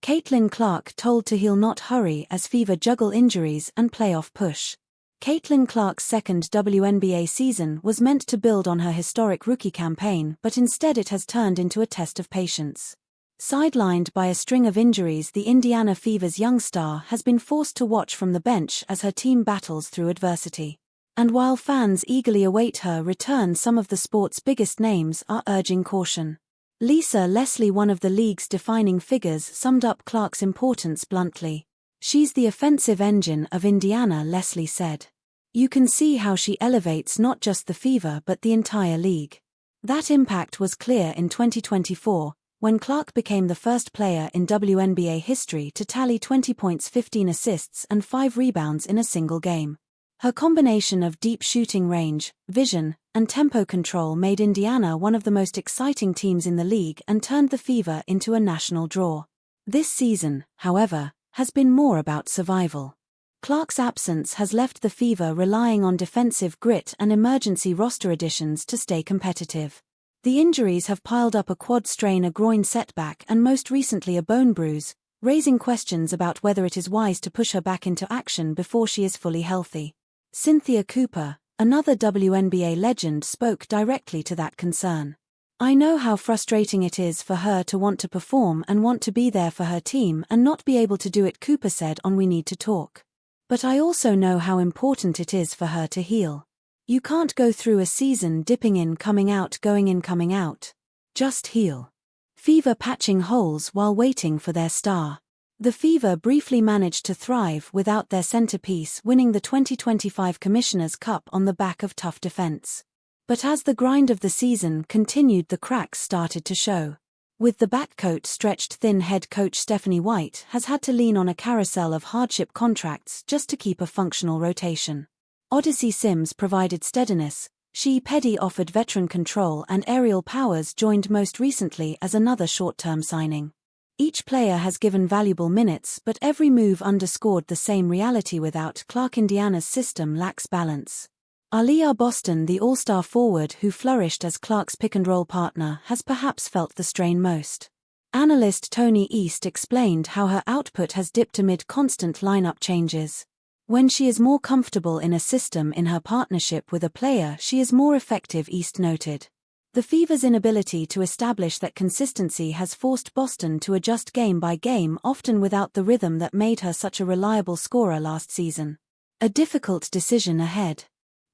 Caitlin Clark told to heal not hurry as Fever juggle injuries and playoff push. Caitlin Clark's second WNBA season was meant to build on her historic rookie campaign, but instead it has turned into a test of patience. Sidelined by a string of injuries, the Indiana Fever's young star has been forced to watch from the bench as her team battles through adversity. And while fans eagerly await her return, some of the sport's biggest names are urging caution. Lisa Leslie, one of the league's defining figures, summed up Clark's importance bluntly. "She's the offensive engine of Indiana," Leslie said. "You can see how she elevates not just the Fever but the entire league." That impact was clear in 2024, when Clark became the first player in WNBA history to tally 20 points, 15 assists and 5 rebounds in a single game. Her combination of deep shooting range, vision, and tempo control made Indiana one of the most exciting teams in the league and turned the Fever into a national draw. This season, however, has been more about survival. Clark's absence has left the Fever relying on defensive grit and emergency roster additions to stay competitive. The injuries have piled up: a quad strain, a groin setback, and most recently a bone bruise, raising questions about whether it is wise to push her back into action before she is fully healthy. Cynthia Cooper, another WNBA legend, spoke directly to that concern. "I know how frustrating it is for her to want to perform and want to be there for her team and not be able to do it," Cooper said on We Need to Talk. "But I also know how important it is for her to heal. You can't go through a season dipping in, coming out, going in, coming out. Just heal." Fever patching holes while waiting for their star. The Fever briefly managed to thrive without their centerpiece, winning the 2025 Commissioner's Cup on the back of tough defense. But as the grind of the season continued, the cracks started to show. With the backcoat stretched thin, head coach Stephanie White has had to lean on a carousel of hardship contracts just to keep a functional rotation. Odyssey Sims provided steadiness, Shea Peddy offered veteran control, and Aerial Powers joined most recently as another short-term signing. Each player has given valuable minutes, but every move underscored the same reality: without Clark, Indiana's system lacks balance. Aaliyah Boston, the all-star forward who flourished as Clark's pick-and-roll partner, has perhaps felt the strain most. Analyst Tony East explained how her output has dipped amid constant lineup changes. "When she is more comfortable in a system, in her partnership with a player, she is more effective," East noted. The Fever's inability to establish that consistency has forced Boston to adjust game by game, often without the rhythm that made her such a reliable scorer last season. A difficult decision ahead.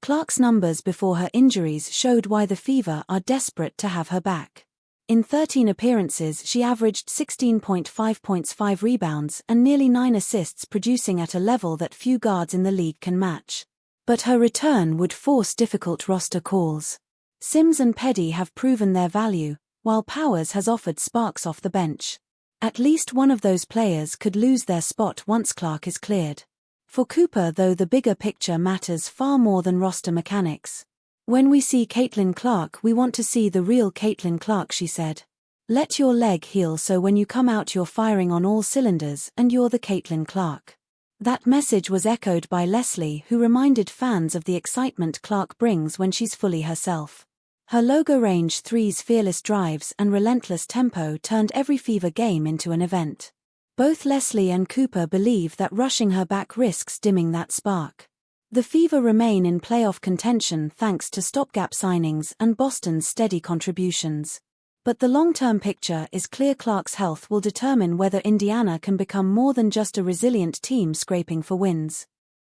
Clark's numbers before her injuries showed why the Fever are desperate to have her back. In 13 appearances, she averaged 16.5 points, 5 rebounds, and nearly 9 assists, producing at a level that few guards in the league can match. But her return would force difficult roster calls. Sims and Peddy have proven their value, while Powers has offered sparks off the bench. At least one of those players could lose their spot once Clark is cleared. For Cooper, though, the bigger picture matters far more than roster mechanics. "When we see Caitlin Clark, we want to see the real Caitlin Clark," she said. "Let your leg heal so when you come out you're firing on all cylinders and you're the Caitlin Clark." That message was echoed by Leslie, who reminded fans of the excitement Clark brings when she's fully herself. Her logo-range threes, fearless drives, and relentless tempo turned every Fever game into an event. Both Leslie and Cooper believe that rushing her back risks dimming that spark. The Fever remain in playoff contention thanks to stopgap signings and Boston's steady contributions. But the long-term picture is clear: Clark's health will determine whether Indiana can become more than just a resilient team scraping for wins.